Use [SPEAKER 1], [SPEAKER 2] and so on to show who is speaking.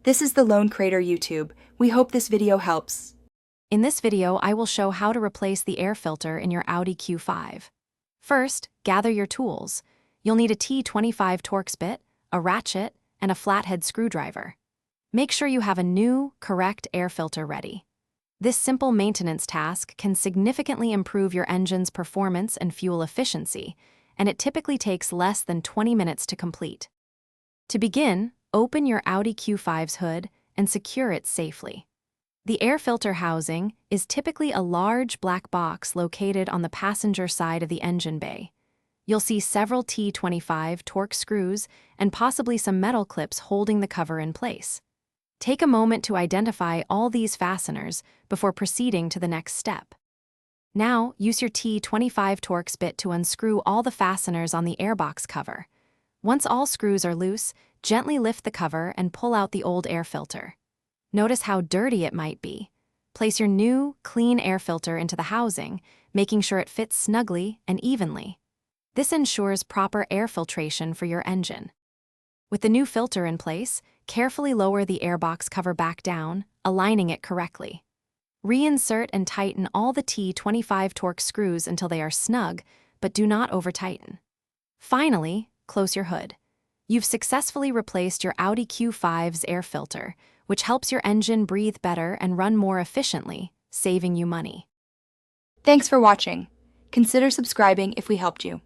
[SPEAKER 1] This is the Lone Crater YouTube. We hope this video helps.
[SPEAKER 2] In this video, I will show how to replace the air filter in your Audi Q5. First, gather your tools. You'll need a T25 Torx bit, a ratchet, and a flathead screwdriver. Make sure you have a new, correct air filter ready. This simple maintenance task can significantly improve your engine's performance and fuel efficiency, and it typically takes less than 20 minutes to complete. To begin, open your Audi Q5's hood and secure it safely. The air filter housing is typically a large black box located on the passenger side of the engine bay. You'll see several T25 Torx screws and possibly some metal clips holding the cover in place. Take a moment to identify all these fasteners before proceeding to the next step. Now, use your T25 Torx bit to unscrew all the fasteners on the airbox cover. Once all screws are loose, gently lift the cover and pull out the old air filter. Notice how dirty it might be. Place your new, clean air filter into the housing, making sure it fits snugly and evenly. This ensures proper air filtration for your engine. With the new filter in place, carefully lower the airbox cover back down, aligning it correctly. Reinsert and tighten all the T25 Torx screws until they are snug, but do not over-tighten. Finally, close your hood. You've successfully replaced your Audi Q5's air filter, which helps your engine breathe better and run more efficiently, saving you money.
[SPEAKER 1] Thanks for watching. Consider subscribing if we helped you.